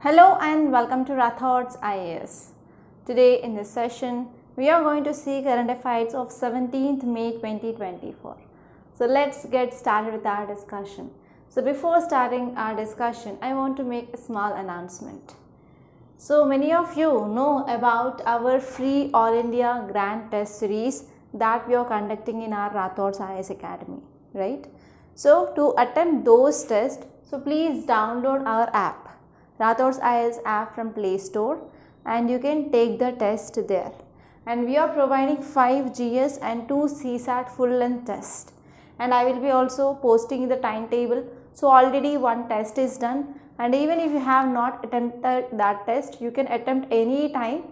Hello and welcome to Rathods IAS. Today in this session, we are going to see current affairs of 17th May 2024. So let's get started with our discussion. So before starting our discussion, I want to make a small announcement. So many of you know about our free All India Grand Test series that we are conducting in our Rathods IAS Academy, right? So to attempt those tests, so please download our app. Rathods IAS app from Play Store, and you can take the test there. And we are providing 5 GS and 2 CSAT full length test. And I will be also posting the timetable. So already one test is done, and even if you have not attempted that test, you can attempt any time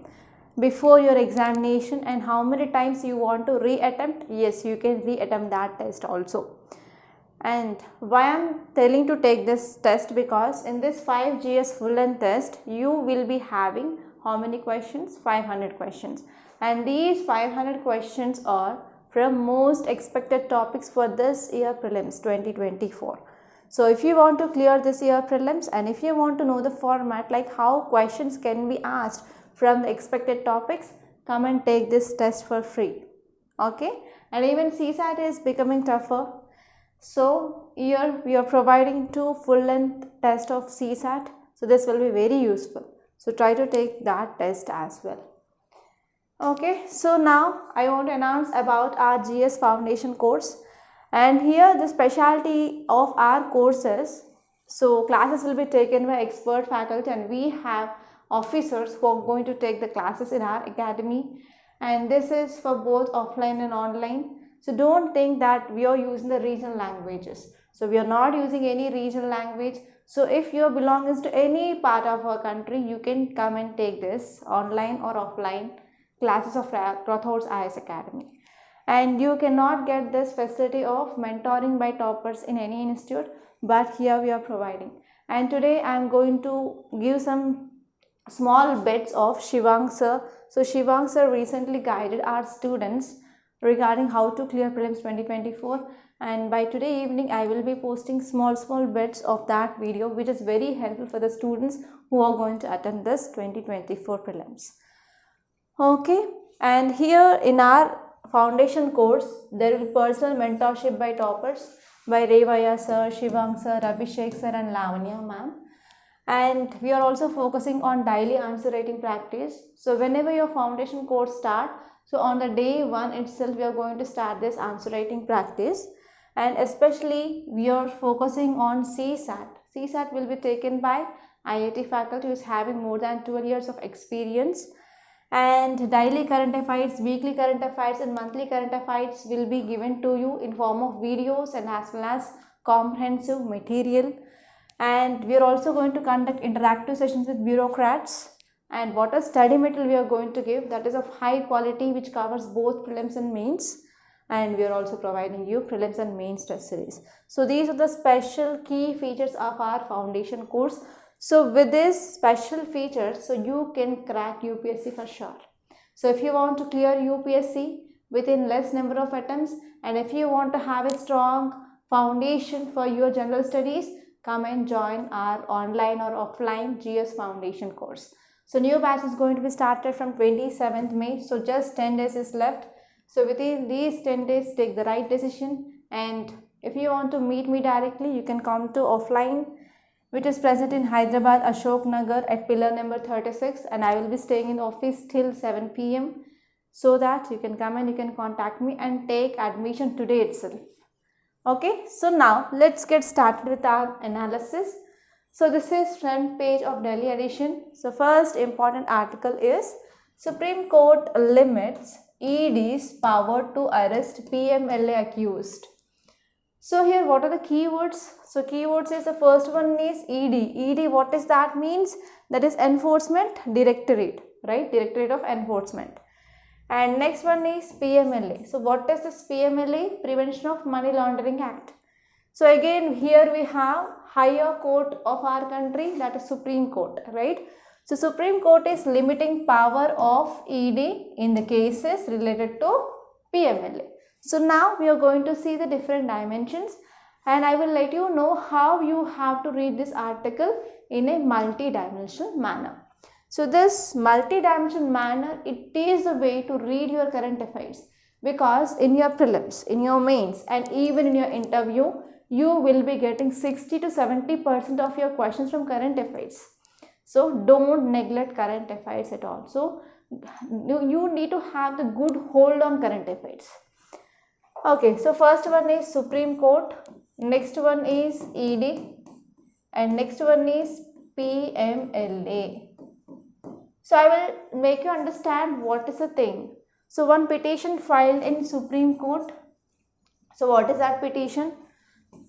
before your examination. And how many times you want to re-attempt? Yes, you can re-attempt that test also. And why I am telling to take this test, because in this 5 GS full length test you will be having how many questions? 500 questions, and these 500 questions are from most expected topics for this year prelims 2024. So if you want to clear this year prelims, and if you want to know the format, like how questions can be asked from the expected topics, come and take this test for free. Okay, and even CSAT is becoming tougher. So here we are providing 2 full length tests of CSAT. So this will be very useful. So try to take that test as well. Okay, so now I want to announce about our GS Foundation course. And here the specialty of our courses, so classes will be taken by expert faculty, and we have officers who are going to take the classes in our academy. And this is for both offline and online. So don't think that we are using the regional languages. So we are not using any regional language. So if you belongs to any part of our country, you can come and take this online or offline classes of Rathods IAS Academy. And you cannot get this facility of mentoring by toppers in any institute, but here we are providing. And today I am going to give some small bits of Shivang sir. So Shivang sir recently guided our students regarding how to clear prelims 2024, and by today evening I will be posting small bits of that video, which is very helpful for the students who are going to attend this 2024 prelims. Okay, and here in our foundation course there will be personal mentorship by toppers by Revaya sir, Shivang sir, Abhishek sir and Lavanya ma'am. And we are also focusing on daily answer writing practice. So whenever your foundation course starts, so on the day 1 itself we are going to start this answer writing practice, and especially we are focusing on CSAT. CSAT will be taken by IIT faculty who is having more than 12 years of experience, and daily current affairs, weekly current affairs and monthly current affairs will be given to you in form of videos and as well as comprehensive material. And we are also going to conduct interactive sessions with bureaucrats. And what a study material we are going to give, that is of high quality, which covers both prelims and mains. And we are also providing you prelims and mains test series. So these are the special key features of our foundation course. So with these special features, so you can crack UPSC for sure. So if you want to clear UPSC within less number of attempts, and if you want to have a strong foundation for your general studies, come and join our online or offline GS Foundation course. So new batch is going to be started from 27th May. So just 10 days is left. So within these 10 days, take the right decision. And if you want to meet me directly, you can come to offline, which is present in Hyderabad, Ashok Nagar at pillar number 36. And I will be staying in office till 7 PM. So that you can come and you can contact me and take admission today itself. Okay, so now let's get started with our analysis. So this is front page of Delhi edition. So first important article is Supreme Court limits ED's power to arrest PMLA accused. So here what are the keywords? So keywords is, the first one is ED. ED, what is that means? That is Enforcement Directorate, right? Directorate of Enforcement. And next one is PMLA. So what is this PMLA? Prevention of Money Laundering Act. So again here we have higher court of our country, that is Supreme Court, right? So Supreme Court is limiting power of ED in the cases related to PMLA. So now we are going to see the different dimensions, and I will let you know how you have to read this article in a multi-dimensional manner. So this multi-dimensional manner, it is the way to read your current affairs, because in your prelims, in your mains, and even in your interview, you will be getting 60 to 70% of your questions from current affairs. So don't neglect current affairs at all. So you need to have the good hold on current affairs. Okay, so first one is Supreme Court, next one is ED, and next one is PMLA. So I will make you understand what is the thing. So one petition filed in Supreme Court. So what is that petition?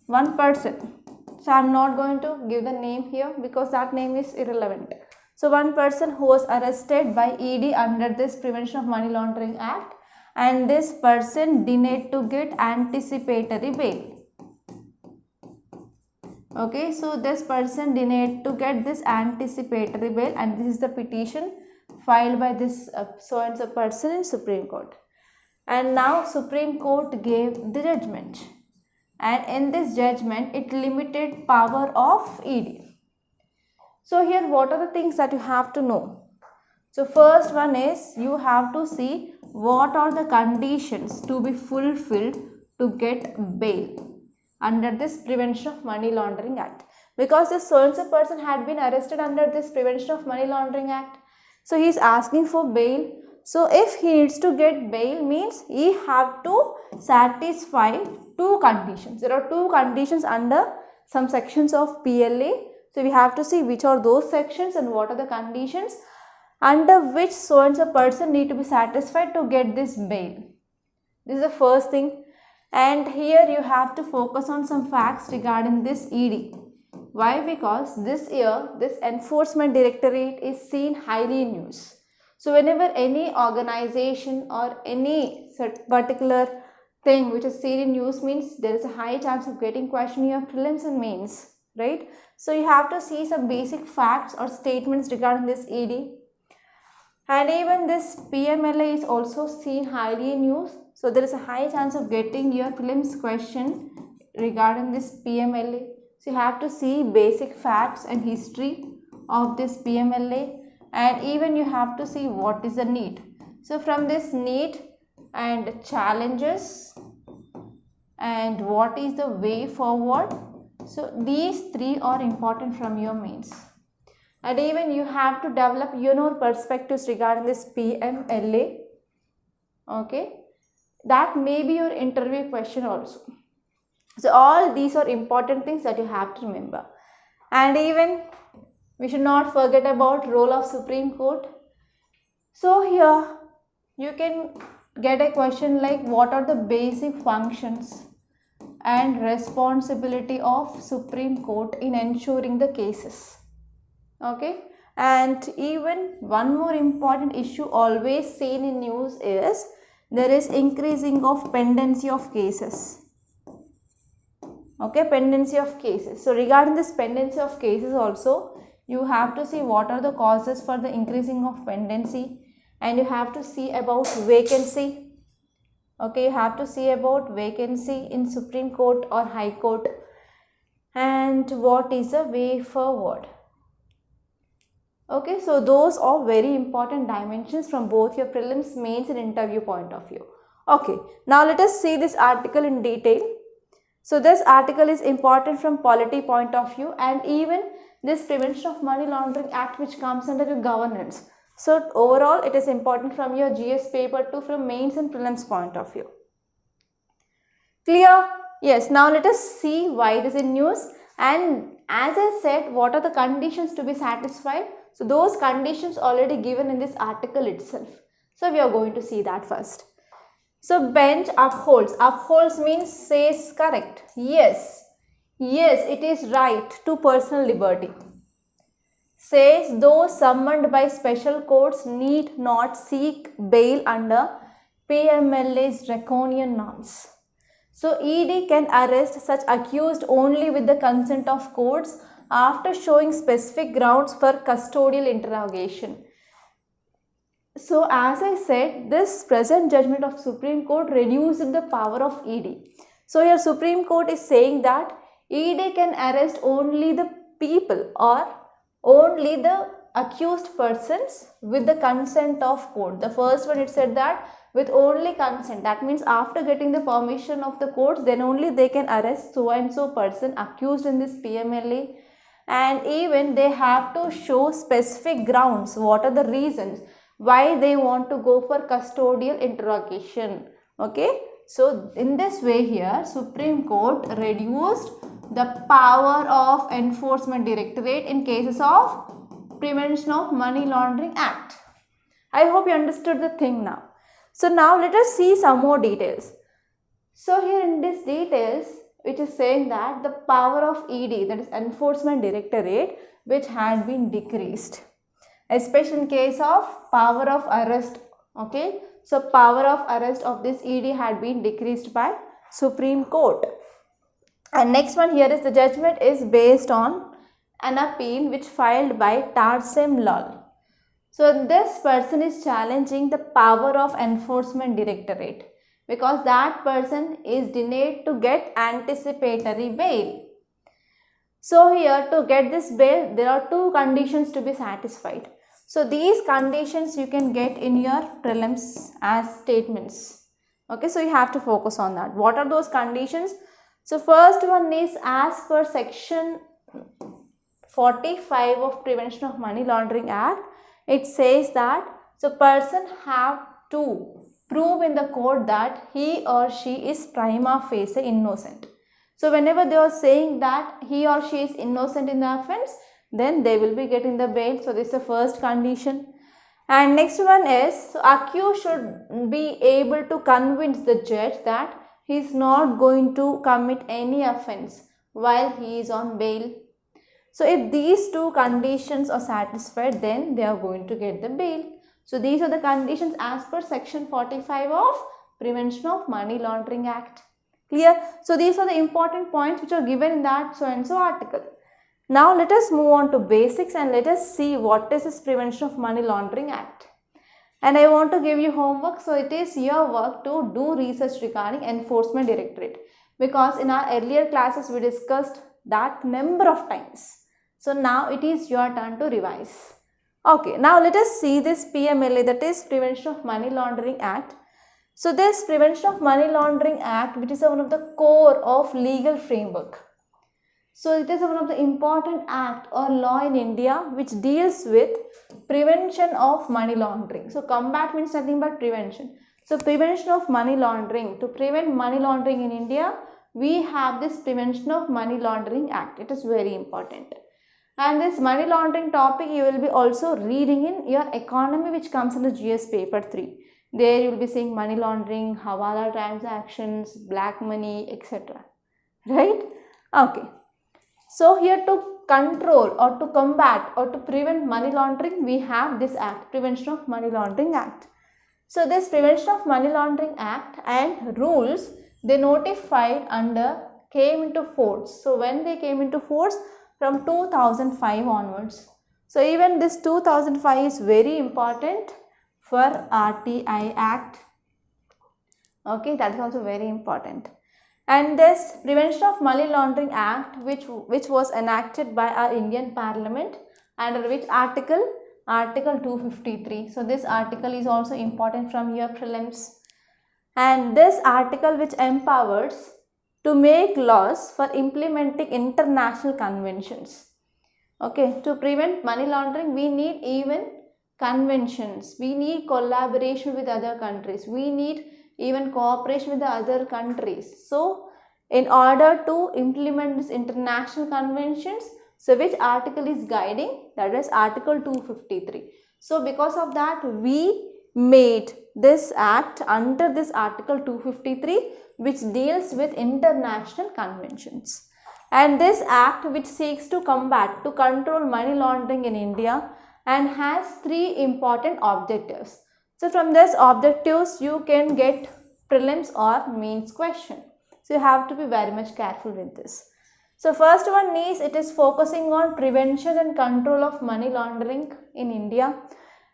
One person. So I am not going to give the name here because that name is irrelevant. So one person who was arrested by ED under this Prevention of Money Laundering Act, and this person denied to get anticipatory bail. Okay, so this person denied to get this anticipatory bail, and this is the petition filed by this so and so person in Supreme Court. And now Supreme Court gave the judgment, and in this judgment it limited power of ED. So here what are the things that you have to know? So first one is you have to see what are the conditions to be fulfilled to get bail under this Prevention of Money Laundering Act, because this so and so person had been arrested under this Prevention of Money Laundering Act. So he is asking for bail. So if he needs to get bail, means he have to satisfy two conditions. There are two conditions under some sections of PLA. So we have to see which are those sections and what are the conditions under which so and so person need to be satisfied to get this bail. This is the first thing. And here you have to focus on some facts regarding this ED. Why? Because this year this Enforcement Directorate is seen highly in news. So whenever any organization or any particular thing which is seen in news, means there is a high chance of getting question in your prelims and mains, right? So you have to see some basic facts or statements regarding this ED. And even this PMLA is also seen highly in news. So there is a high chance of getting your prelims question regarding this PMLA. So you have to see basic facts and history of this PMLA, and even you have to see what is the need. So from this need and challenges and what is the way forward. So these three are important from your mains. And even you have to develop your own perspectives regarding this PMLA. Okay, that may be your interview question also. So all these are important things that you have to remember. And even we should not forget about role of Supreme Court. So here you can get a question like what are the basic functions and responsibility of Supreme Court in ensuring the cases. Okay, and even one more important issue always seen in news is there is increasing of pendency of cases. Okay, pendency of cases. So regarding this pendency of cases also, you have to see what are the causes for the increasing of pendency, and you have to see about vacancy. Okay, you have to see about vacancy in Supreme Court or High Court, and what is the way forward. Okay, so those are very important dimensions from both your prelims, mains and interview point of view. Okay, now let us see this article in detail. So this article is important from polity point of view, and even this Prevention of Money Laundering Act which comes under your governance. So overall it is important from your GS paper 2 from mains and prelims point of view. Clear? Yes, now let us see why it is in news, and as I said, what are the conditions to be satisfied. So those conditions already given in this article itself. So we are going to see that first. So bench upholds. Upholds means says correct. Yes, it is right to personal liberty. Says those summoned by special courts need not seek bail under PMLA's draconian norms. So ED can arrest such accused only with the consent of courts after showing specific grounds for custodial interrogation. So as I said, this present judgment of Supreme Court reduced the power of ED. So here Supreme Court is saying that ED can arrest only the people or only the accused persons with the consent of court. The first one, it said that with only consent, that means after getting the permission of the courts, then only they can arrest so and so person accused in this PMLA, and even they have to show specific grounds, what are the reasons why they want to go for custodial interrogation. Okay, so in this way here Supreme Court reduced the power of Enforcement Directorate in cases of Prevention of Money Laundering Act. I hope you understood the thing now. So now let us see some more details. So here in these details, which is saying that the power of ED, that is Enforcement Directorate, which had been decreased, especially in case of power of arrest. Okay, so power of arrest of this ED had been decreased by Supreme Court. And next one here is the judgment is based on an appeal which filed by Tarsem Lal. So this person is challenging the power of Enforcement Directorate because that person is denied to get anticipatory bail. So here to get this bail, there are two conditions to be satisfied. So these conditions you can get in your prelims as statements. Okay, so you have to focus on that. What are those conditions? So first one is as per section 45 of Prevention of Money Laundering Act, it says that the person have to prove in the court that he or she is prima facie innocent. So whenever they are saying that he or she is innocent in the offence, then they will be getting the bail. So this is the first condition. And next one is, so accused should be able to convince the judge that he is not going to commit any offence while he is on bail. So if these two conditions are satisfied, then they are going to get the bail. So these are the conditions as per section 45 of Prevention of Money Laundering Act. Clear? So these are the important points which are given in that so and so article. Now let us move on to basics and let us see what is this Prevention of Money Laundering Act. And I want to give you homework, so it is your work to do research regarding Enforcement Directorate, because in our earlier classes we discussed that number of times. So now it is your turn to revise. Okay, now let us see this PMLA, that is Prevention of Money Laundering Act. So this Prevention of Money Laundering Act, which is one of the core of legal framework. So it is one of the important act or law in India which deals with prevention of money laundering. So combat means nothing but prevention. So prevention of money laundering, to prevent money laundering in India, we have this Prevention of Money Laundering Act. It is very important. And this money laundering topic you will be also reading in your economy, which comes in the GS paper 3. There you will be seeing money laundering, hawala transactions, black money, etc. Right? Okay. So here to control or to combat or to prevent money laundering, we have this act, Prevention of Money Laundering Act. So this Prevention of Money Laundering Act and rules, they notified came into force. So when they came into force? From 2005 onwards. So even this 2005 is very important for RTI Act. Okay, that is also very important. And this Prevention of Money Laundering Act, which was enacted by our Indian Parliament, under which article? Article 253. So this article is also important from your prelims. And this article which empowers to make laws for implementing international conventions. Okay, to prevent money laundering, we need even conventions. We need collaboration with other countries. We need even cooperation with the other countries. So in order to implement these international conventions, so which article is guiding? That is Article 253. So because of that, we made this act under this Article 253, which deals with international conventions. And this act, which seeks to combat, to control money laundering in India, and has 3 important objectives. So from these objectives, you can get prelims or mains question. So you have to be very much careful with this. So first one is, it is focusing on prevention and control of money laundering in India,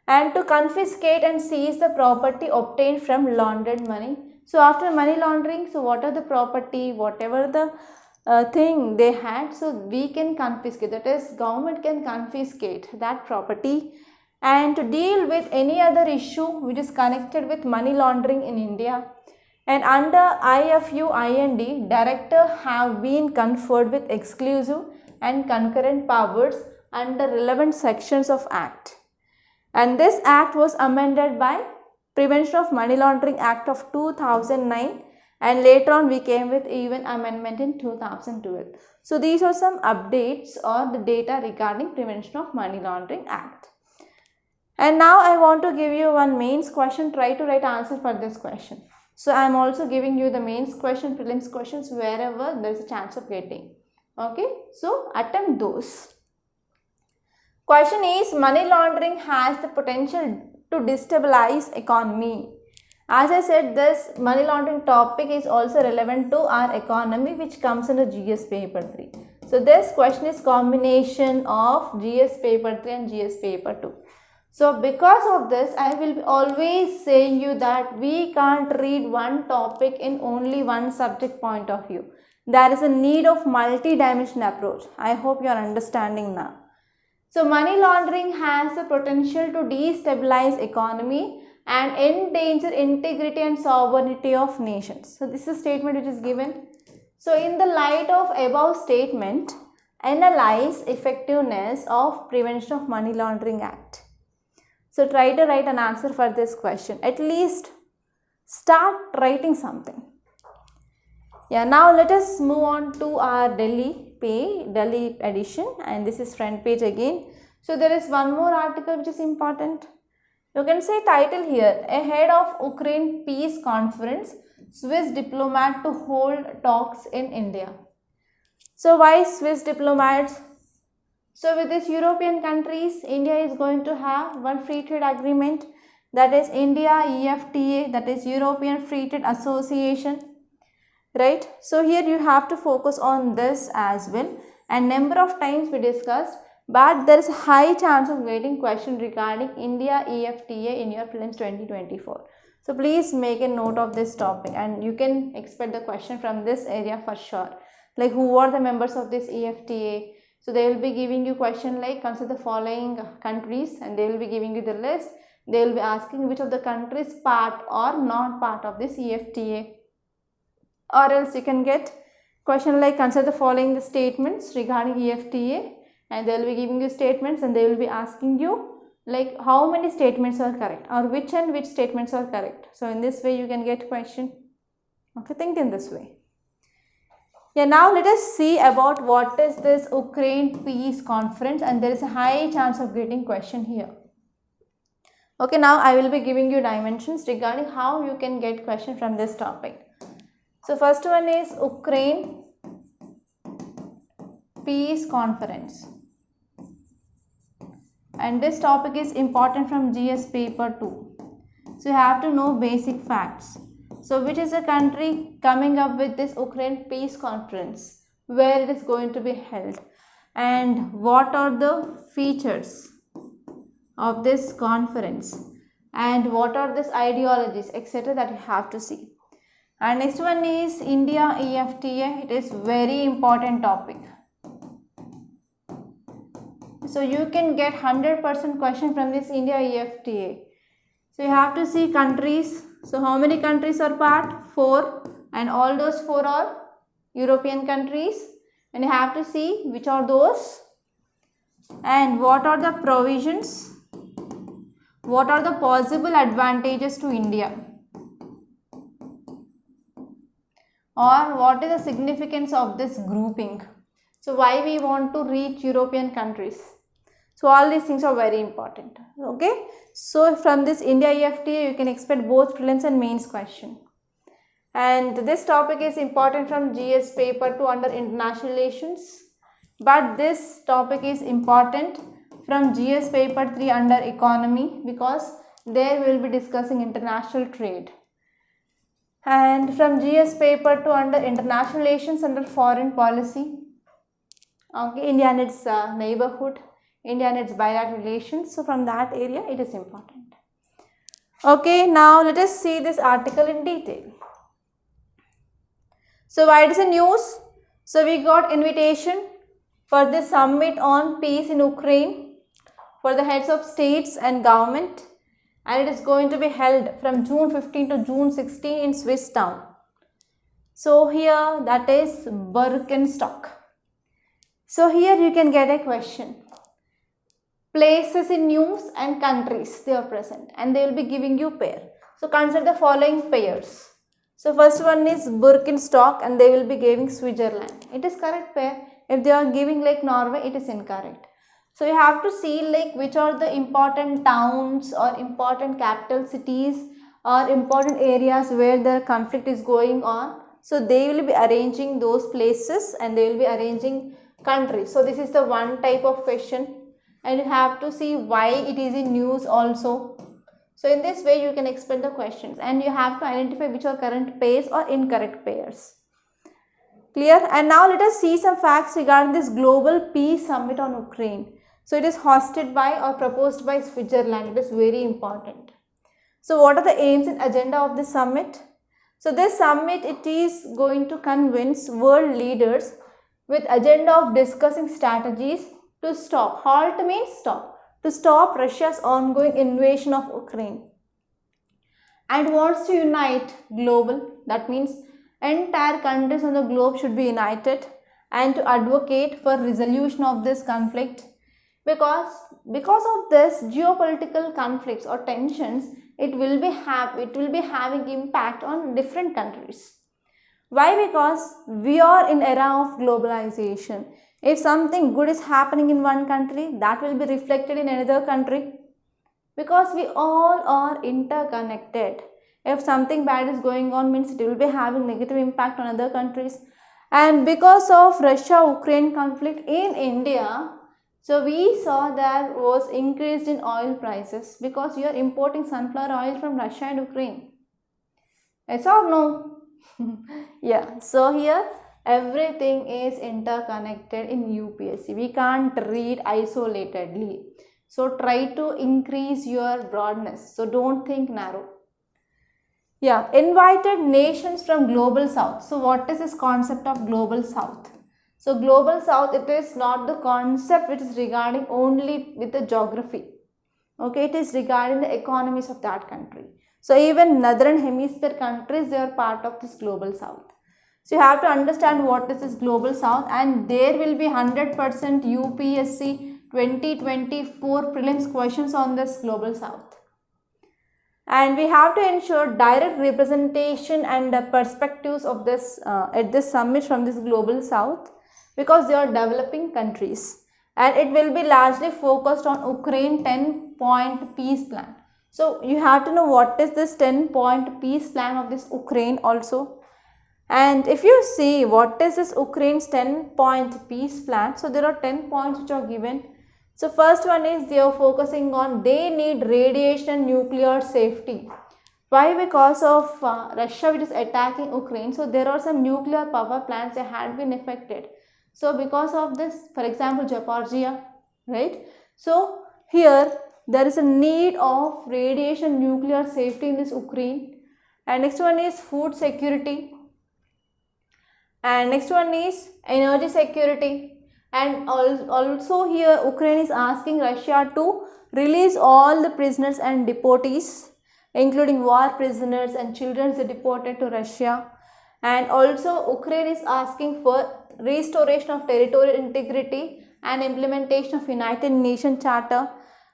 and to confiscate and seize the property obtained from laundered money. So after money laundering, so what are the property, whatever the thing they had, so we can confiscate, that is government can confiscate that property. And to deal with any other issue which is connected with money laundering in India, and under IFU IND, director have been conferred with exclusive and concurrent powers under relevant sections of Act. And this Act was amended by Prevention of Money Laundering Act of 2009, and later on we came with even amendment in 2012. So these are some updates or the data regarding Prevention of Money Laundering Act. And now I want to give you one mains question. Try to write answer for this question. So I am also giving you the mains question, prelims questions wherever there is a chance of getting. Okay, so attempt those. Question is, money laundering has the potential to destabilize economy. As I said, this money laundering topic is also relevant to our economy, which comes under GS paper 3. So this question is combination of GS paper 3 and GS paper 2. So because of this, I will be always saying you that we can't read one topic in only one subject point of view. There is a need of multi-dimensional approach. I hope you are understanding now. So money laundering has the potential to destabilize economy and endanger integrity and sovereignty of nations. So this is a statement which is given. So in the light of above statement, analyze effectiveness of Prevention of Money Laundering Act. So try to write an answer for this question. At least start writing something. Yeah, now let us move on to our Delhi edition, and this is front page again. So there is one more article which is important. You can say title here, ahead of Ukraine peace conference, Swiss diplomat to hold talks in India. So why Swiss diplomats? So with these European countries, India is going to have one free trade agreement, that is India EFTA, that is European Free Trade Association, right? So here you have to focus on this as well, and number of times we discussed, but there is a high chance of getting question regarding India EFTA in your prelims 2024. So please make a note of this topic, and you can expect the question from this area for sure. Like who are the members of this EFTA? So they will be giving you question like consider the following countries, and they will be giving you the list. They will be asking which of the countries part or not part of this EFTA. Or else you can get question like consider the following the statements regarding EFTA, and they will be giving you statements, and they will be asking you like how many statements are correct or which statements are correct. So in this way you can get question. Okay, think in this way. Yeah, now let us see about what is this Ukraine peace conference, and there is a high chance of getting question here. Okay, now I will be giving you dimensions regarding how you can get question from this topic. So first one is Ukraine peace conference, and this topic is important from GS paper 2. So you have to know basic facts. So which is the country coming up with this Ukraine peace conference, where it is going to be held, and what are the features of this conference, and what are these ideologies, etc. that you have to see. And next one is India EFTA. It is very important topic. So you can get 100% question from this India EFTA. So you have to see countries. So how many countries are part? 4, and all those 4 are European countries, and you have to see which are those, and what are the provisions, what are the possible advantages to India, or what is the significance of this grouping. So why we want to reach European countries. So all these things are very important. Okay. So from this India EFTA you can expect both prelims and mains question. And this topic is important from GS paper 2 under international relations. But this topic is important from GS paper 3 under economy, because there we will be discussing international trade. And from GS paper 2 under international relations under foreign policy. Okay, India and its neighborhood, India and its bilateral relations. So from that area it is important. Okay, now let us see this article in detail. So why it is a news? So we got invitation for the summit on peace in Ukraine for the heads of states and government, and it is going to be held from June 15 to June 16 in Swiss town. So here that is Birkenstock. So here you can get a question. Places in news and countries they are present, and they will be giving you pair. So consider the following pairs. So first one is Birkenstock, and they will be giving Switzerland. It is correct pair. If they are giving like Norway, it is incorrect. So you have to see like which are the important towns or important capital cities or important areas where the conflict is going on. So they will be arranging those places, and they will be arranging countries. So this is the one type of question, and you have to see why it is in news also. So in this way you can explain the questions, and you have to identify which are correct pairs or incorrect pairs. Clear? And now let us see some facts regarding this Global Peace Summit on Ukraine. So it is hosted by or proposed by Switzerland. It is very important. So what are the aims and agenda of this summit? So this summit, it is going to convince world leaders with agenda of discussing strategies to stop. Halt means stop. To stop Russia's ongoing invasion of Ukraine. And wants to unite global. That means entire countries on the globe should be united and to advocate for resolution of this conflict. Because of this geopolitical conflicts or tensions, it will be having impact on different countries. Why? Because we are in era of globalization. If something good is happening in one country, that will be reflected in another country. Because we all are interconnected. If something bad is going on, means it will be having negative impact on other countries. And because of Russia-Ukraine conflict in India, so we saw there was increase in oil prices because we are importing sunflower oil from Russia and Ukraine. Yes or no? Yeah, so here everything is interconnected in UPSC. We can't read isolatedly. So try to increase your broadness. So don't think narrow. Yeah, invited nations from Global South. So what is this concept of Global South? So Global South, it is not the concept which is regarding only with the geography. Okay, it is regarding the economies of that country. So even Northern Hemisphere countries, they are part of this Global South. So you have to understand what is this Global South, and there will be 100% UPSC 2024 prelims questions on this Global South. And we have to ensure direct representation and perspectives of this at this summit from this Global South, because they are developing countries, and it will be largely focused on Ukraine 10-point peace plan. So you have to know what is this 10-point peace plan of this Ukraine also. And if you see what is this Ukraine's 10-point peace plan, so there are 10 points which are given. So first one is they are focusing on they need radiation and nuclear safety. Why? Because of Russia which is attacking Ukraine. So there are some nuclear power plants that had been affected. So because of this, for example, Zaporizhzhia, right? So here there is a need of radiation nuclear safety in this Ukraine. And next one is food security. And next one is energy security. And also here Ukraine is asking Russia to release all the prisoners and deportees, including war prisoners and children deported to Russia. And also Ukraine is asking for restoration of territorial integrity and implementation of United Nations Charter.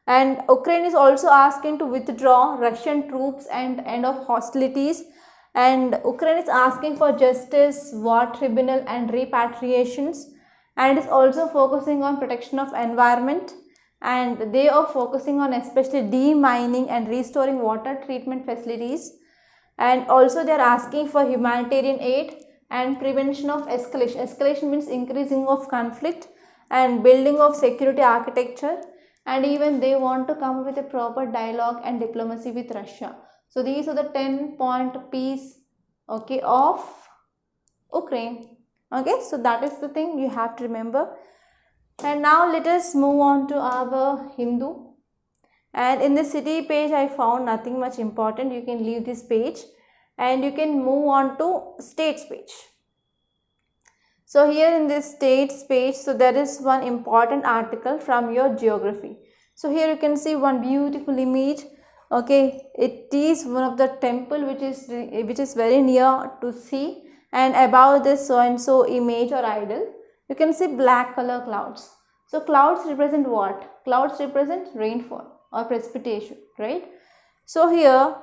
And Ukraine is also asking to withdraw Russian troops and end of hostilities. And Ukraine is asking for justice, war tribunal and repatriations. And is also focusing on protection of environment. And they are focusing on especially demining and restoring water treatment facilities. And also they are asking for humanitarian aid and prevention of escalation. Escalation means increasing of conflict and building of security architecture. And even they want to come with a proper dialogue and diplomacy with Russia. So these are the 10-point piece, okay, of Ukraine. Okay, so that is the thing you have to remember. And now let us move on to our Hindu. And in the city page I found nothing much important. You can leave this page and you can move on to states page. So here in this states page, so there is one important article from your geography. So here you can see one beautiful image. Okay, it is one of the temple which is very near to sea, and above this so and so image or idol, you can see black color clouds. So clouds represent what? Clouds represent rainfall or precipitation, right? So here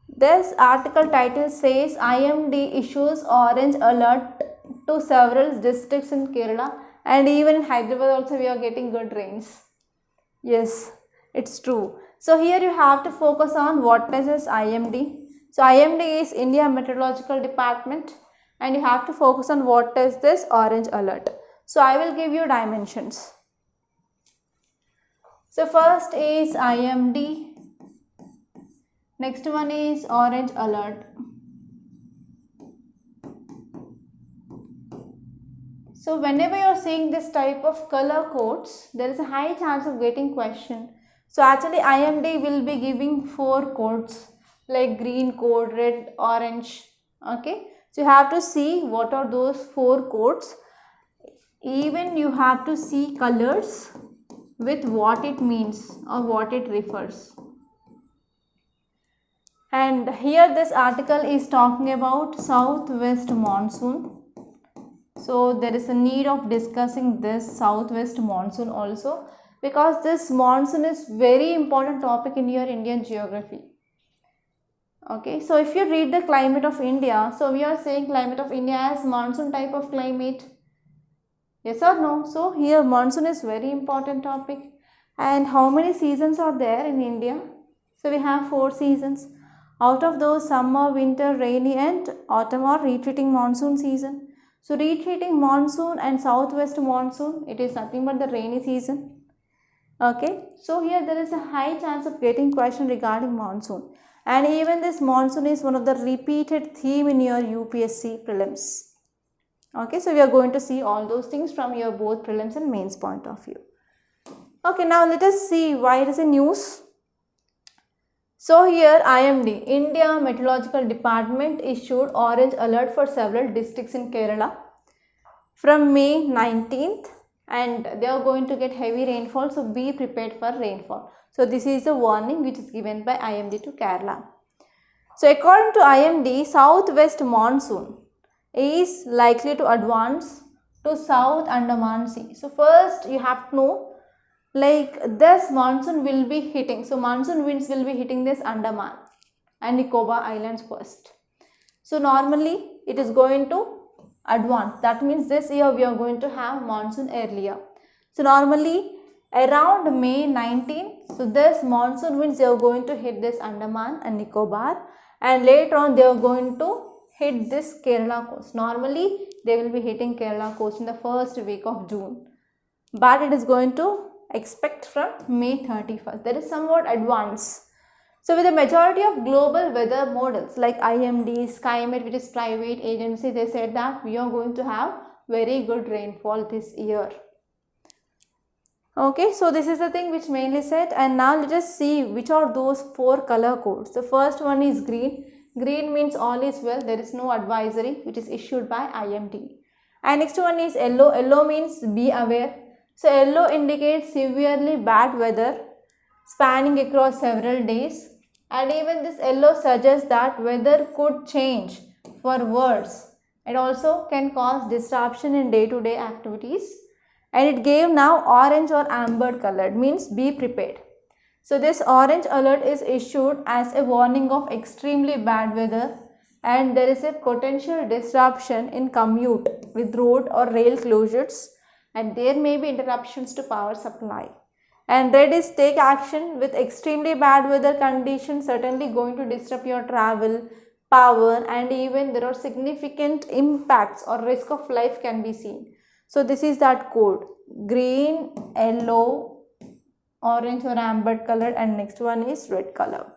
this article title says IMD issues orange alert to several districts in Kerala, and even in Hyderabad also we are getting good rains. Yes, it's true. So here you have to focus on what is this IMD. So IMD is India Meteorological Department, and you have to focus on what is this orange alert. So I will give you dimensions. So first is IMD. Next one is orange alert. So whenever you are seeing this type of color codes, there is a high chance of getting question. So actually IMD will be giving 4 codes like green code, red, orange. Okay. So you have to see what are those 4 codes. Even you have to see colors with what it means or what it refers. And here this article is talking about southwest monsoon. So there is a need of discussing this southwest monsoon also, because this monsoon is very important topic in your Indian geography. Okay, so if you read the climate of India, so we are saying climate of India as monsoon type of climate. Yes or no? So here monsoon is very important topic. And how many seasons are there in India? So we have 4 seasons. Out of those, summer, winter, rainy and autumn or retreating monsoon season. So retreating monsoon and southwest monsoon, it is nothing but the rainy season. Okay, so here there is a high chance of getting question regarding monsoon. And even this monsoon is one of the repeated theme in your UPSC prelims. Okay, so we are going to see all those things from your both prelims and mains point of view. Okay, now let us see why it is in news. So here IMD, India Meteorological Department, issued orange alert for several districts in Kerala from May 19th, and they are going to get heavy rainfall, so be prepared for rainfall. So this is a warning which is given by IMD to Kerala. So according to IMD, southwest monsoon is likely to advance to South Andaman Sea. So first you have to know, like this monsoon will be hitting, so monsoon winds will be hitting this Andaman and Nicobar Islands first. So normally it is going to advance, that means this year we are going to have monsoon earlier. So normally around May 19th, so this monsoon winds are going to hit this Andaman and Nicobar, and later on they are going to hit this Kerala coast. Normally they will be hitting Kerala coast in the first week of June, but it is going to expect from May 31st. That is somewhat advanced. So with the majority of global weather models like IMD, SkyMet, which is private agency, they said that we are going to have very good rainfall this year. Okay, so this is the thing which mainly said, and now let us see which are those 4 color codes. The first one is green. Green means all is well, there is no advisory, which is issued by IMD. And next one is yellow. Yellow means be aware. So yellow indicates severely bad weather spanning across several days, and even this yellow suggests that weather could change for worse. It also can cause disruption in day-to-day activities. And it gave now orange or amber colored, means be prepared. So this orange alert is issued as a warning of extremely bad weather, and there is a potential disruption in commute with road or rail closures, and there may be interruptions to power supply. And red is take action with extremely bad weather conditions, certainly going to disrupt your travel, power, and even there are significant impacts or risk of life can be seen. So this is that code: green, yellow, orange or amber color, and next one is red color.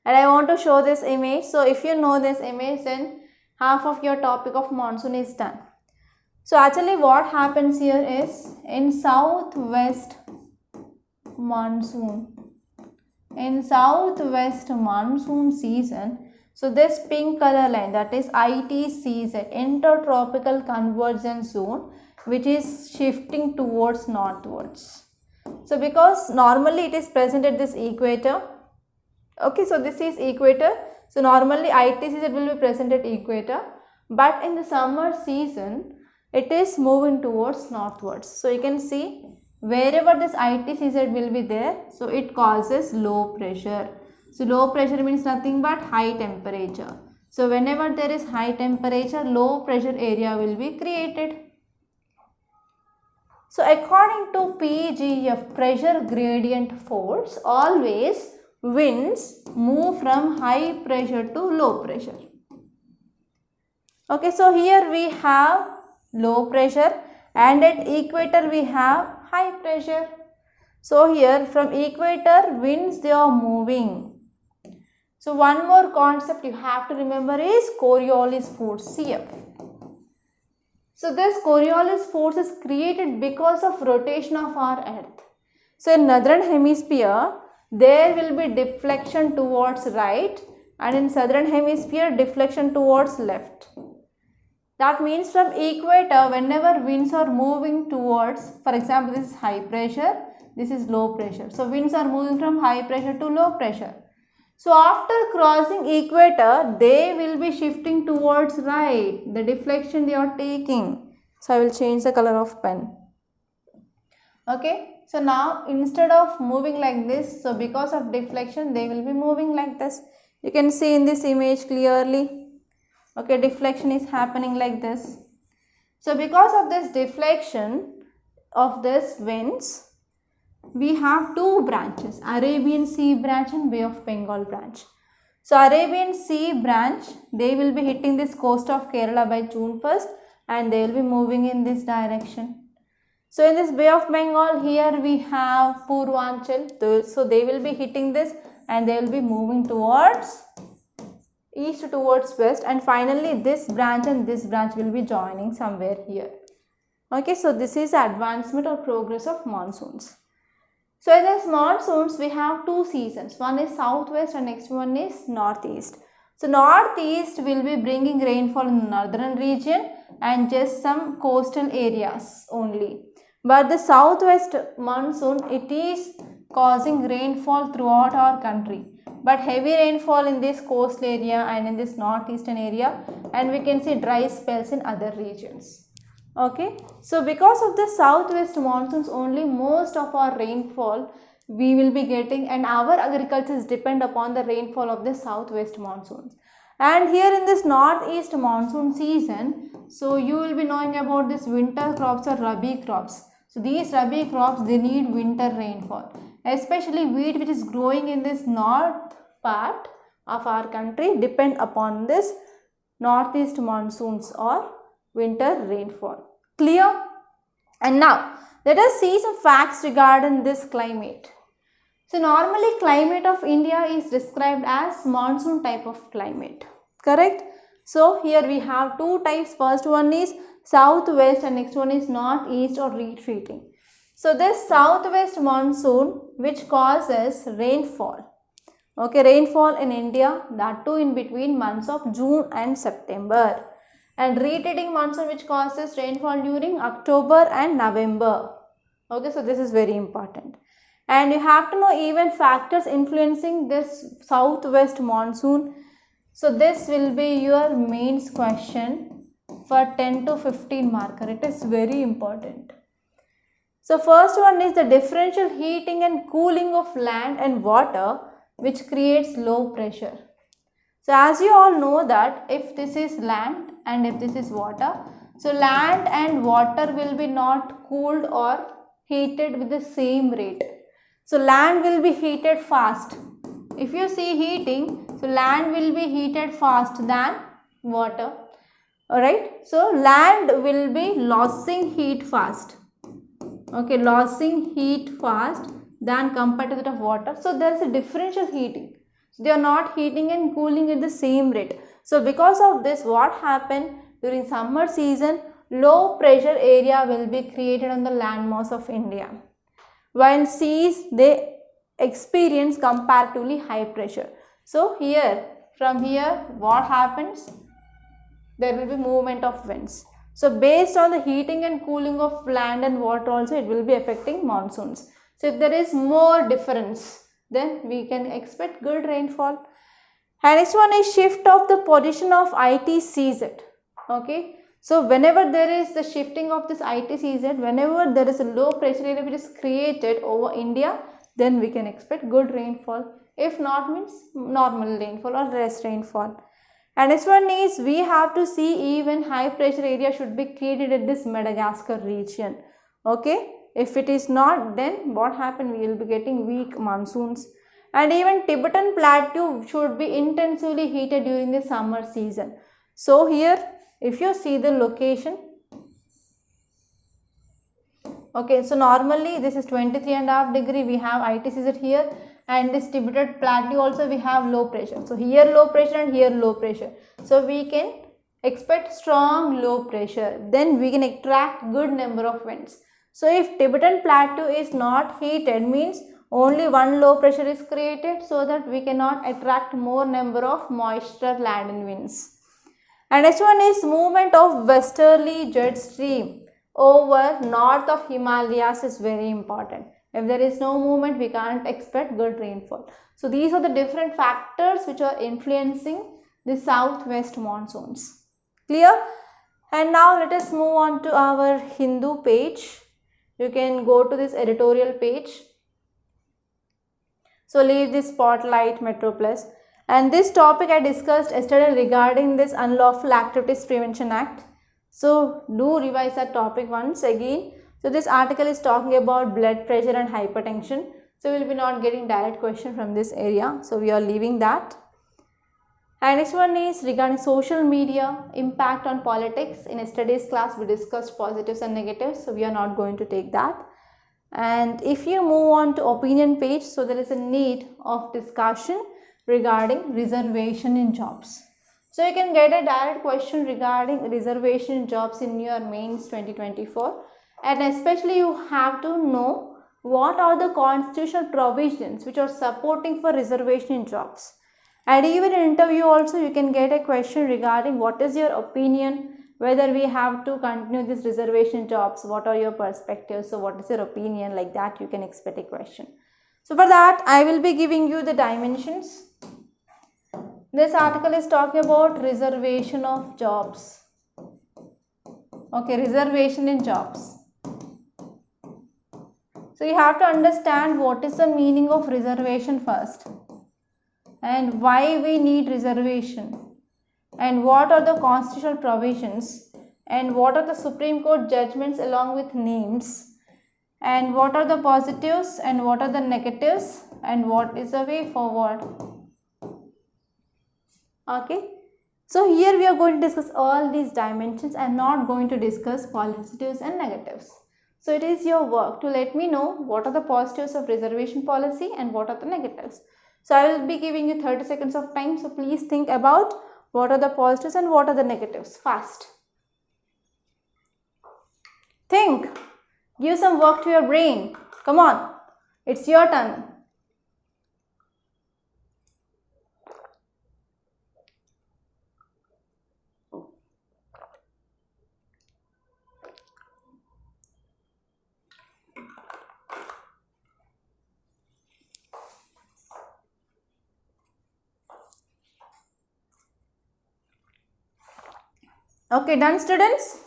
And I want to show this image. So if you know this image, then half of your topic of monsoon is done. So actually what happens here is, in southwest monsoon season, So this pink color line, that is ITCZ, Intertropical Convergence Zone, which is shifting towards northwards. So because normally it is present at this equator, okay, so this is equator, so normally ITCZ will be present at equator, but in the summer season it is moving towards northwards. So you can see wherever this ITCZ will be there, so it causes low pressure. So low pressure means nothing but high temperature. So whenever there is high temperature, low pressure area will be created. So according to PGF, pressure gradient force, always winds move from high pressure to low pressure. Okay, so here we have low pressure and at equator we have high pressure. So here from equator winds, they are moving. So one more concept you have to remember is Coriolis force, CF. So this Coriolis force is created because of rotation of our earth. So in northern hemisphere there will be deflection towards right, and in southern hemisphere deflection towards left. That means from equator, whenever winds are moving towards, for example, this is high pressure, this is low pressure. So winds are moving from high pressure to low pressure. So after crossing equator, they will be shifting towards right, the deflection they are taking. So I will change the color of pen. Okay, so now instead of moving like this, so because of deflection, they will be moving like this. You can see in this image clearly. Okay, deflection is happening like this. So because of this deflection of this winds, we have two branches, Arabian Sea branch and Bay of Bengal branch. So Arabian Sea branch, they will be hitting this coast of Kerala by June 1st and they will be moving in this direction. So in this Bay of Bengal, here we have Purvanchal, so they will be hitting this and they will be moving towards east towards west, and finally this branch and this branch will be joining somewhere here. Okay, so this is advancement or progress of monsoons. So in this monsoons, we have two seasons. One is southwest and next one is northeast. So northeast will be bringing rainfall in the northern region and just some coastal areas only. But the southwest monsoon, it is causing rainfall throughout our country. But heavy rainfall in this coastal area and in this northeastern area, and we can see dry spells in other regions. Okay, so because of the southwest monsoons only, most of our rainfall we will be getting, and our agriculture depend upon the rainfall of the southwest monsoons. And here in this northeast monsoon season, so you will be knowing about this winter crops or rabi crops. So these rabi crops, they need winter rainfall, especially wheat which is growing in this north part of our country depend upon this northeast monsoons or winter rainfall. Clear? And now let us see some facts regarding this climate. So normally climate of India is described as monsoon type of climate, correct? So here we have two types. First one is southwest and next one is northeast or retreating. So this southwest monsoon which causes rainfall, okay, rainfall in India, that too in between months of June and September. And retreating monsoon which causes rainfall during October and November. Okay, so this is very important. And you have to know even factors influencing this southwest monsoon. So this will be your mains question for 10 to 15 marker. It is very important. So first one is the differential heating and cooling of land and water which creates low pressure. So as you all know that if this is land and if this is water, so land and water will be not cooled or heated with the same rate. So land will be heated fast. If you see heating, so land will be heated fast than water. Alright, so land will be losing heat fast. Okay, losing heat fast than compared to that of water. So there is a differential heating. So they are not heating and cooling at the same rate. So because of this, what happened during summer season, low pressure area will be created on the landmass of India, while seas they experience comparatively high pressure. So here from here what happens? There will be movement of winds. So based on the heating and cooling of land and water also, it will be affecting monsoons. So if there is more difference, then we can expect good rainfall. And next one is shift of the position of ITCZ. Okay. So whenever there is the shifting of this ITCZ, whenever there is a low pressure area which is created over India, then we can expect good rainfall. If not, means normal rainfall or less rainfall. And next one is we have to see even high pressure area should be created at this Madagascar region. Okay. If it is not, then what happen? We will be getting weak monsoons. And even Tibetan plateau should be intensively heated during the summer season. So here, if you see the location, okay, so normally this is 23.5 degree, we have ITCZ here, and this Tibetan plateau also we have low pressure. So here low pressure and here low pressure. So we can expect strong low pressure. Then we can attract good number of winds. So if Tibetan plateau is not heated, means only one low pressure is created, so that we cannot attract more number of moisture laden winds. And next one is movement of westerly jet stream over north of Himalayas is very important. If there is no movement, we can't expect good rainfall. So these are the different factors which are influencing the southwest monsoons. Clear? And now let us move on to our Hindu page. You can go to this editorial page. So leave this spotlight Metro Plus. And this topic I discussed yesterday regarding this Unlawful Activities Prevention Act. So do revise that topic once again. So this article is talking about blood pressure and hypertension. So we will be not getting direct question from this area. So we are leaving that. And next one is regarding social media impact on politics. In yesterday's class we discussed positives and negatives. So we are not going to take that. And if you move on to opinion page, so there is a need of discussion regarding reservation in jobs. So you can get a direct question regarding reservation in jobs in your mains 2024, and especially you have to know what are the constitutional provisions which are supporting for reservation in jobs. And even in interview also you can get a question regarding what is your opinion, whether we have to continue this reservation jobs, what are your perspectives, so what is your opinion, like that you can expect a question. So for that I will be giving you the dimensions. This article is talking about reservation of jobs. Okay, reservation in jobs. So you have to understand what is the meaning of reservation first, and why we need reservation, and what are the constitutional provisions, and what are the Supreme Court judgments along with names, and what are the positives and what are the negatives, and what is the way forward. Okay, so here we are going to discuss all these dimensions. I am not going to discuss positives and negatives. So it is your work to let me know what are the positives of reservation policy and what are the negatives. So I will be giving you 30 seconds of time. So please think about what are the positives and what are the negatives fast. Think. Give some work to your brain. Come on. It's your turn. Okay, done students?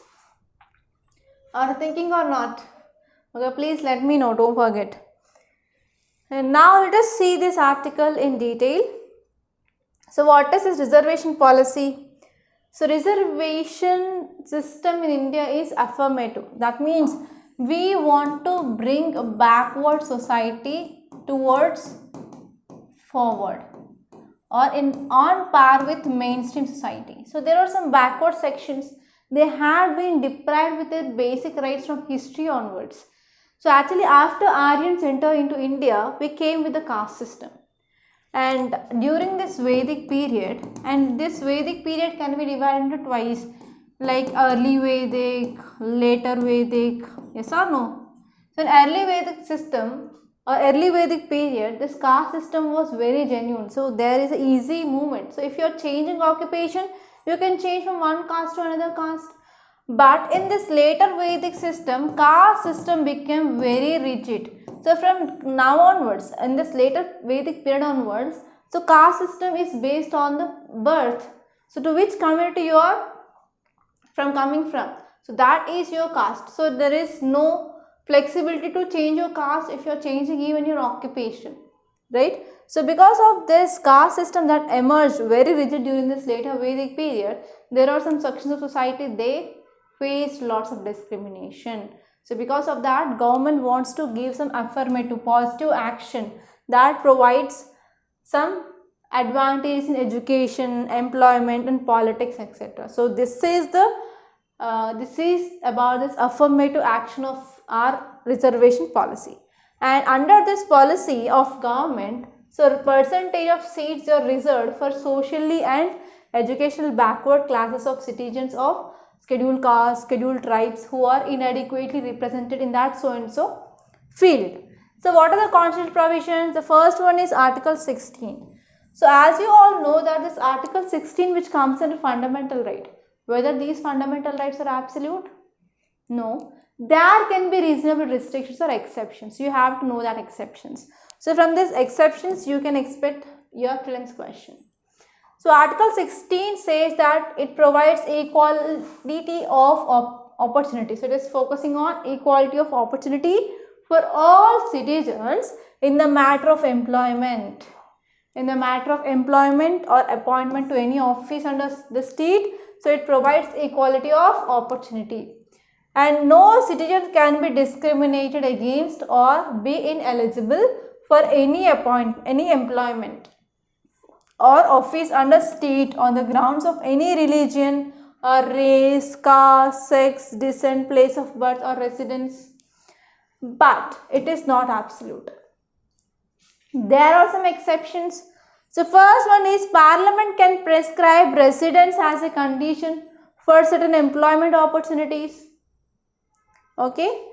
Are thinking or not? Okay, please let me know, don't forget. And now let us see this article in detail. So what is this reservation policy? So reservation system in India is affirmative. That means we want to bring a backward society towards forward, or on par with mainstream society. So there are some backward sections, they had been deprived with their basic rights from history onwards. So actually after Aryans entered into India, we came with the caste system. And during this Vedic period, and this Vedic period can be divided into twice, like early Vedic, later Vedic, yes or no? So in early Vedic system, or early Vedic period, this caste system was very genuine. So there is an easy movement. So if you are changing occupation, you can change from one caste to another caste. But in this later Vedic system, caste system became very rigid. So from now onwards, in this later Vedic period onwards, so caste system is based on the birth. So to which community you are coming from, so that is your caste. So there is no flexibility to change your caste if you are changing even your occupation, right? So because of this caste system that emerged very rigid during this later Vedic period, there are some sections of society they faced lots of discrimination. So because of that, government wants to give some affirmative positive action that provides some advantage in education, employment and politics, etc. So this is about this affirmative action of our reservation policy. And under this policy of government, so percentage of seats are reserved for socially and educational backward classes of citizens of scheduled castes, scheduled tribes who are inadequately represented in that so and so field. So what are the constitutional provisions? The first one is Article 16. So as you all know that this Article 16 which comes under fundamental right, whether these fundamental rights are absolute? No. There can be reasonable restrictions or exceptions. You have to know that exceptions. So from these exceptions, you can expect your prelims question. So Article 16 says that it provides equality of opportunity. So it is focusing on equality of opportunity for all citizens in the matter of employment. In the matter of employment or appointment to any office under the state, so it provides equality of opportunity. And no citizen can be discriminated against or be ineligible for any employment or office under state on the grounds of any religion or race, caste, sex, descent, place of birth or residence. But it is not absolute. There are some exceptions. So first one is Parliament can prescribe residence as a condition for certain employment opportunities. Okay.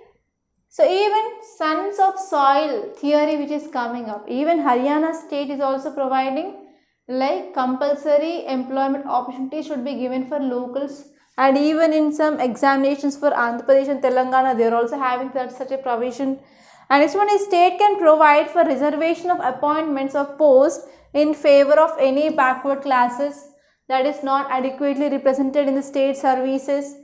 So even sons of soil theory which is coming up, even Haryana state is also providing like compulsory employment opportunities should be given for locals, and even in some examinations for Andhra Pradesh and Telangana they are also having such a provision. And next one is state can provide for reservation of appointments of posts in favor of any backward classes that is not adequately represented in the state services.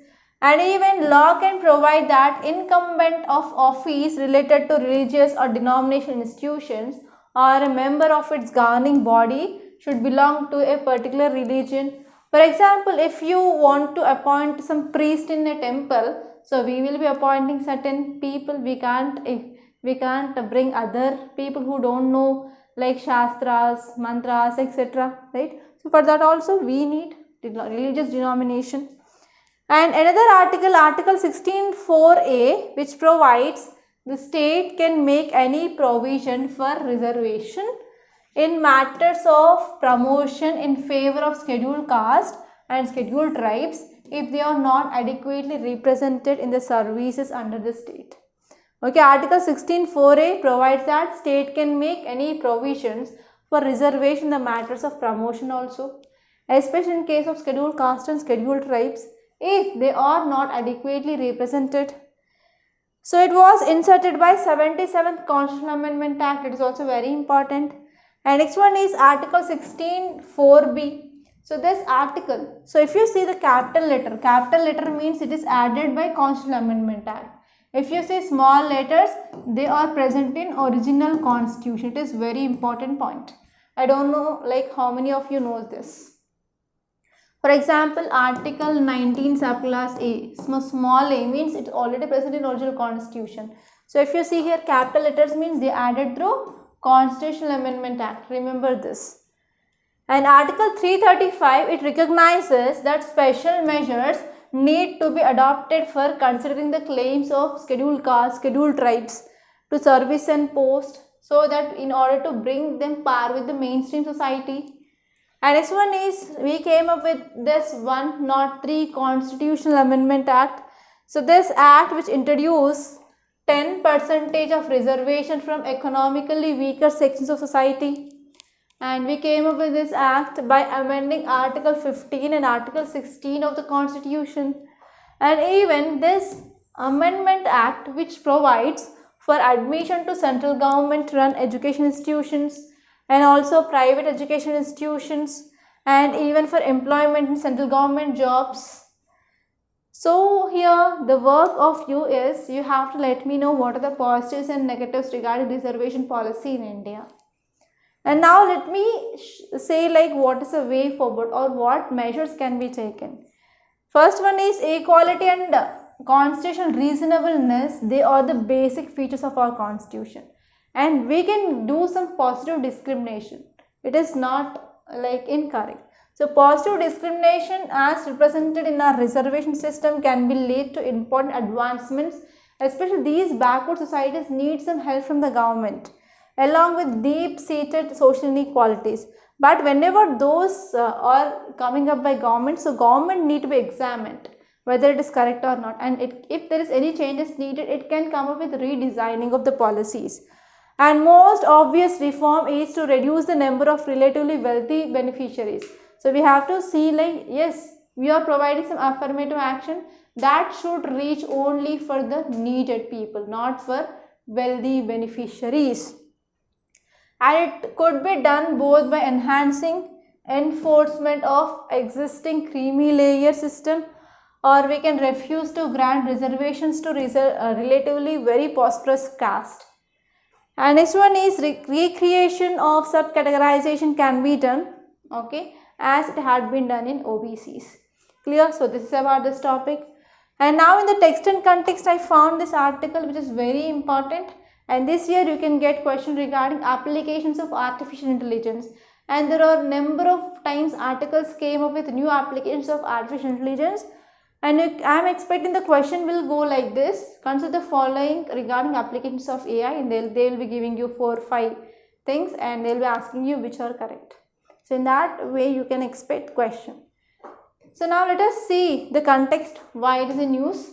And even law can provide that incumbent of office related to religious or denominational institutions or a member of its governing body should belong to a particular religion. For example, if you want to appoint some priest in a temple, so we will be appointing certain people. We can't bring other people who don't know like shastras, mantras, etc. Right? So for that also we need religious denomination. And another article, Article 16(4)(a), which provides the state can make any provision for reservation in matters of promotion in favor of scheduled caste and scheduled tribes if they are not adequately represented in the services under the state. Okay, Article 16(4)(a) provides that state can make any provisions for reservation in the matters of promotion also, especially in case of scheduled caste and scheduled tribes if they are not adequately represented. So it was inserted by 77th Constitutional Amendment Act. It is also very important. And next one is Article 16(4)(b). So this article, so if you see the capital letter means it is added by Constitutional Amendment Act. If you see small letters, they are present in original constitution. It is very important point. I don't know like how many of you know this. For example, Article 19 subclass A, small a means it is already present in original constitution. So if you see here capital letters means they added through Constitutional Amendment Act. Remember this. And Article 335, it recognizes that special measures need to be adopted for considering the claims of scheduled castes, scheduled tribes to service and post, so that in order to bring them par with the mainstream society. And next one is, we came up with this 103 Constitutional Amendment Act. So this act which introduced 10% of reservation from economically weaker sections of society. And we came up with this act by amending Article 15 and Article 16 of the Constitution. And even this Amendment Act, which provides for admission to central government run education institutions and also private education institutions, and even for employment in central government jobs. So here the work of you is, you have to let me know what are the positives and negatives regarding reservation policy in India. And now let me say like what is a way forward or what measures can be taken. First one is equality and constitutional reasonableness. They are the basic features of our constitution. And we can do some positive discrimination. It is not like incorrect. So positive discrimination as represented in our reservation system can be lead to important advancements, especially these backward societies need some help from the government along with deep-seated social inequalities. But whenever those are coming up by government, so government need to be examined whether it is correct or not, and if there is any changes needed, it can come up with redesigning of the policies. And most obvious reform is to reduce the number of relatively wealthy beneficiaries. So we have to see like, yes, we are providing some affirmative action that should reach only for the needed people, not for wealthy beneficiaries. And it could be done both by enhancing enforcement of existing creamy layer system, or we can refuse to grant reservations to relatively very prosperous caste. And next one is recreation of subcategorization can be done, okay, as it had been done in OBCs. Clear? So this is about this topic. And now in the text and context, I found this article which is very important. And this year you can get question regarding applications of artificial intelligence. And there are number of times articles came up with new applications of artificial intelligence. And I am expecting the question will go like this. Consider the following regarding applications of AI, and they will be giving you 4 or 5 things and they will be asking you which are correct. So in that way you can expect question. So now let us see the context why it is in news.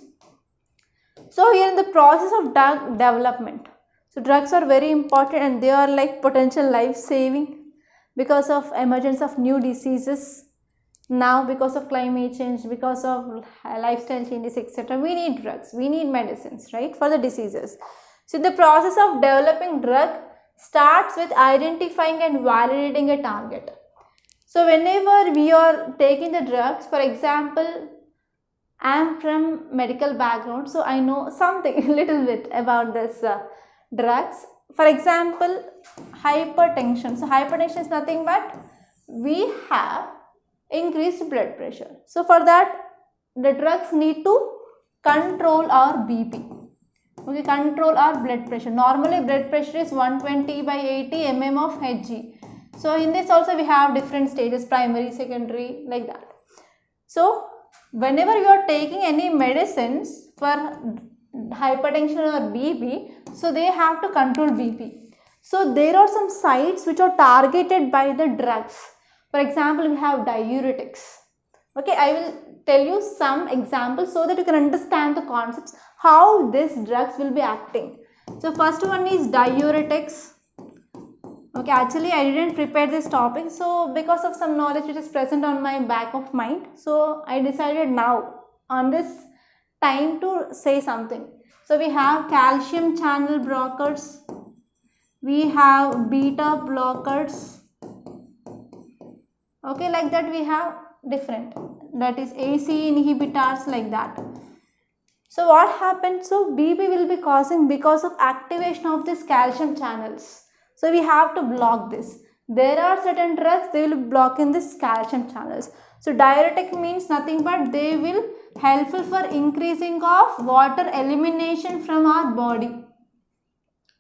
So here in the process of drug development. So drugs are very important and they are like potential life saving because of emergence of new diseases. Now because of climate change, because of lifestyle changes, etc. we need drugs, we need medicines, right, for the diseases. So the process of developing drug starts with identifying and validating a target. So whenever we are taking the drugs, for example, I am from medical background, so I know something little bit about this drugs. For example, hypertension. So hypertension is nothing but we have increased blood pressure. So for that the drugs need to control our BP. Okay, control our blood pressure. Normally blood pressure is 120/80 mm of Hg. So in this also we have different stages, primary, secondary, like that. So whenever you are taking any medicines for hypertension or BP, so they have to control BP. So there are some sites which are targeted by the drugs. For example, we have diuretics. Okay, I will tell you some examples so that you can understand the concepts, how these drugs will be acting. So first one is diuretics. Okay, actually I didn't prepare this topic, so because of some knowledge which is present on my back of mind, so I decided now on this time to say something. So we have calcium channel blockers, we have beta blockers, okay, like that we have different, that is AC inhibitors, like that. So what happens? So BP will be causing because of activation of these calcium channels. So we have to block this. There are certain drugs, they will block in this calcium channels. So diuretic means nothing but they will helpful for increasing of water elimination from our body.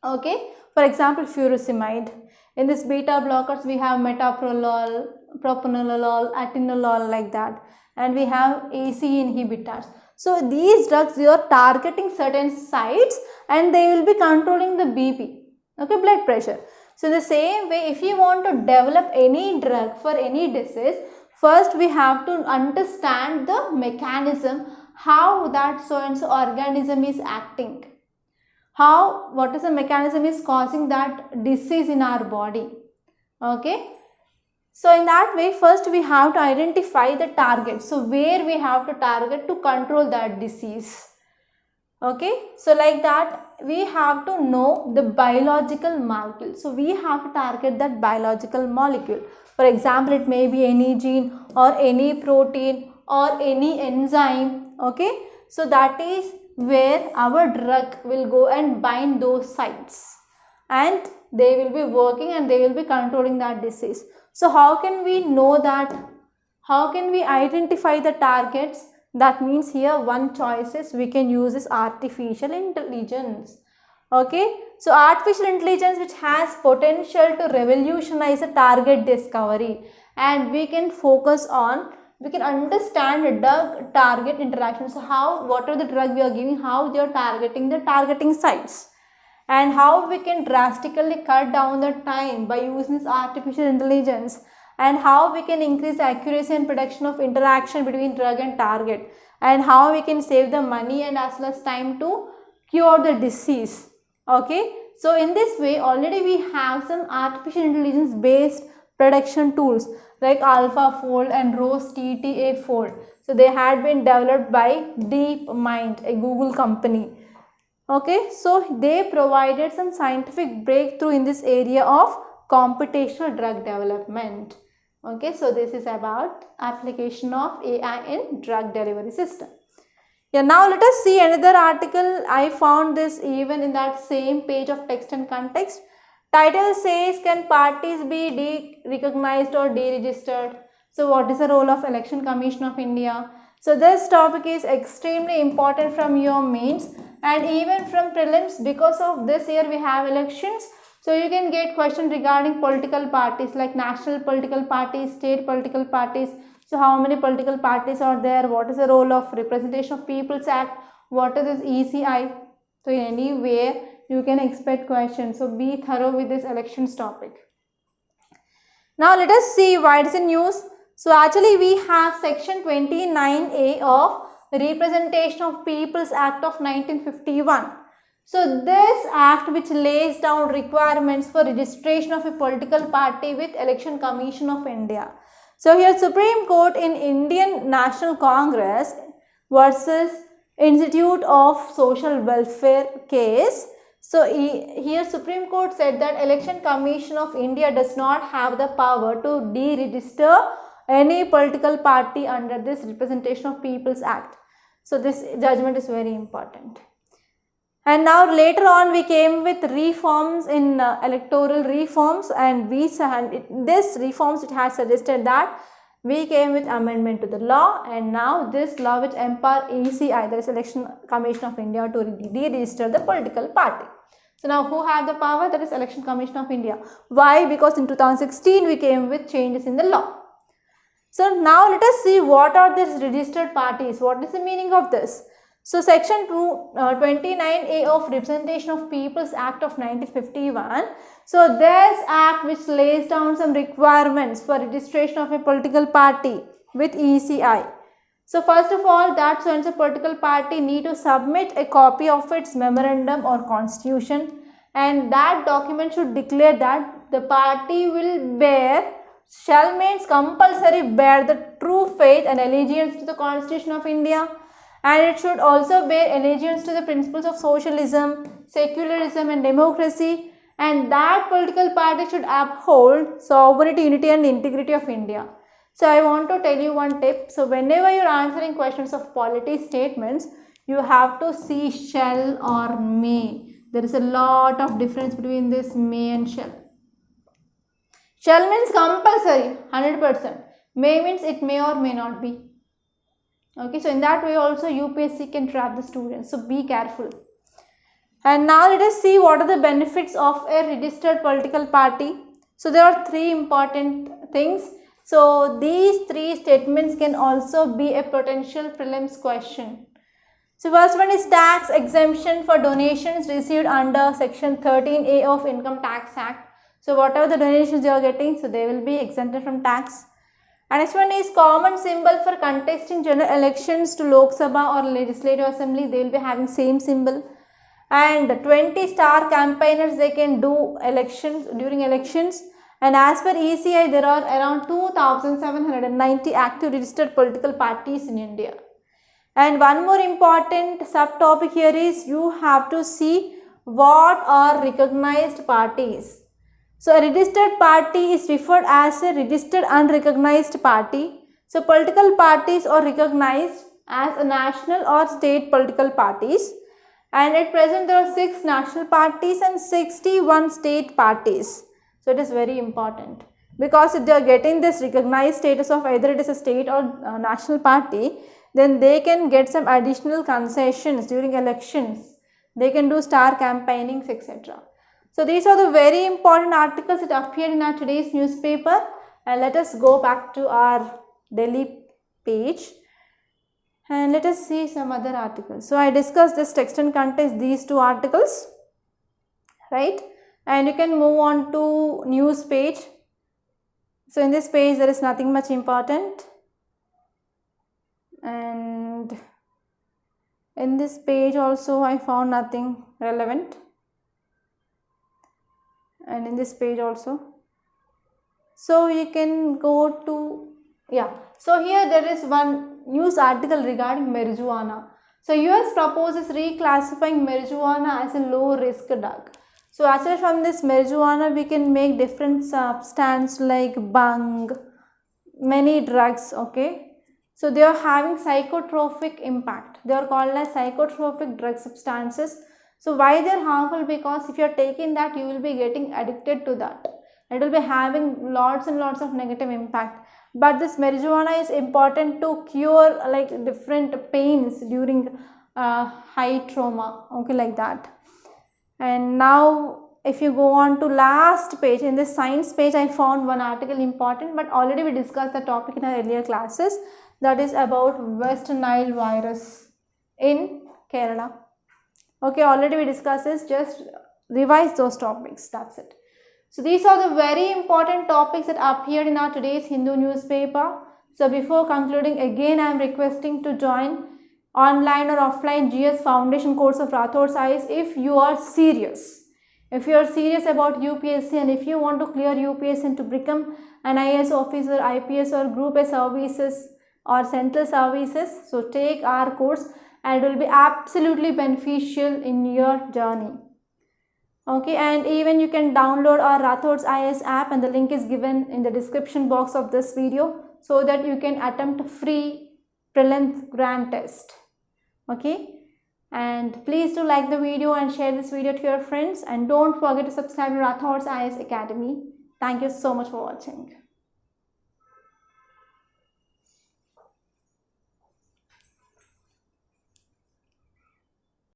Okay, for example, furosemide. In this beta blockers we have metoprolol, propranolol, atenolol, like that, and we have AC inhibitors. So these drugs, you are targeting certain sites and they will be controlling the BP, okay, blood pressure. So in the same way, if you want to develop any drug for any disease, first we have to understand the mechanism, how that so and so organism is acting. what is the mechanism is causing that disease in our body. Okay. So in that way, first we have to identify the target. So where we have to target to control that disease. Okay. So like that, we have to know the biological molecule. So we have to target that biological molecule. For example, it may be any gene or any protein or any enzyme. Okay. So that is where our drug will go and bind those sites, and they will be working and they will be controlling that disease. So how can we know that? How can we identify the targets? That means here one choice is we can use this artificial intelligence. Okay. So artificial intelligence which has potential to revolutionize the target discovery, and we can focus on, we can understand the drug target interaction. So how, what are the drug we are giving, how they are targeting the targeting sites, and how we can drastically cut down the time by using this artificial intelligence, and how we can increase the accuracy and prediction of interaction between drug and target, and how we can save the money and as well as time to cure the disease. Okay. So in this way already we have some artificial intelligence based prediction tools like AlphaFold and Rose TTA Fold. So they had been developed by DeepMind, a Google company. Okay, so they provided some scientific breakthrough in this area of computational drug development. Okay, so this is about application of AI in drug delivery system. Yeah, now let us see another article. I found this even in that same page of text and context. Title says, can parties be de-recognized or deregistered? So what is the role of Election Commission of India? So this topic is extremely important from your mains and even from prelims, because of this year we have elections. So you can get questions regarding political parties like national political parties, state political parties. So how many political parties are there? What is the role of Representation of People's Act? What is this ECI? So in any way you can expect questions. So be thorough with this elections topic. Now let us see what is in news. So actually we have section 29A of Representation of People's Act of 1951. So this act which lays down requirements for registration of a political party with Election Commission of India. So here Supreme Court in Indian National Congress versus Institute of Social Welfare case. So here Supreme Court said that Election Commission of India does not have the power to deregister any political party under this Representation of People's Act. So this judgment is very important. And now later on we came with reforms in electoral reforms, and this reforms it has suggested that we came with amendment to the law, and now this law which empower ECI, that is Election Commission of India, to deregister the political party. So now who have the power? That is Election Commission of India. Why? Because in 2016 we came with changes in the law. So now let us see what are these registered parties. What is the meaning of this? So section 29A of Representation of People's Act of 1951. So this act which lays down some requirements for registration of a political party with ECI. So first of all, that so and so political party need to submit a copy of its memorandum or constitution, and that document should declare that the party will shall means compulsory bear the true faith and allegiance to the Constitution of India. And it should also bear allegiance to the principles of socialism, secularism and democracy, and that political party should uphold sovereignty, unity and integrity of India. So I want to tell you one tip. So whenever you are answering questions of polity statements, you have to see shall or may. There is a lot of difference between this may and shall. Shall means compulsory, 100%. May means it may or may not be. Okay, so in that way also UPSC can trap the students, so be careful. And now let us see what are the benefits of a registered political party. So there are three important things. So these three statements can also be a potential prelims question. So first one is tax exemption for donations received under section 13A of Income Tax Act. So whatever the donations you are getting, so they will be exempted from tax. And next one is common symbol for contesting general elections to Lok Sabha or Legislative Assembly. They will be having same symbol. and 20 star campaigners they can do elections during elections. And as per ECI, there are around 2,790 active registered political parties in India. And one more important subtopic here is you have to see what are recognized parties. So a registered party is referred as a registered unrecognized party. So political parties are recognized as a national or state political parties. And at present there are 6 national parties and 61 state parties. So it is very important, because if they are getting this recognized status of either it is a state or national party, then they can get some additional concessions during elections. They can do star campaignings, etc. So these are the very important articles that appeared in our today's newspaper. And let us go back to our Delhi page and let us see some other articles. So I discussed this text and contains these 2 articles, right? And you can move on to news page. So in this page there is nothing much important, and in this page also I found nothing relevant, and in this page also. So you can go to, so here there is one news article regarding marijuana. So US proposes reclassifying marijuana as a low risk drug. So actually from this marijuana we can make different substances like bhang, many drugs, okay. So they are having psychotropic impact. They are called as psychotropic drug substances. So why they are harmful? Because if you are taking that, you will be getting addicted to that. It will be having lots and lots of negative impact. But this marijuana is important to cure like different pains during high trauma, okay, like that. And now if you go on to last page, in this science page I found one article important, but already we discussed the topic in our earlier classes. That is about West Nile virus in Kerala. Okay, already we discussed this, just revise those topics, that's it. So these are the very important topics that appeared in our today's Hindu newspaper. So before concluding, again I am requesting to join online or offline GS foundation course of Rathods IAS if you are serious. If you are serious about UPSC and if you want to clear UPSC and to become an IAS officer, IPS or Group A services or central services, so take our course and it will be absolutely beneficial in your journey. Okay, and even you can download our Rathods IAS app, and the link is given in the description box of this video, so that you can attempt free prelims grand test. Okay, and please do like the video and share this video to your friends, and don't forget to subscribe to Rathods IAS Academy. Thank you so much for watching.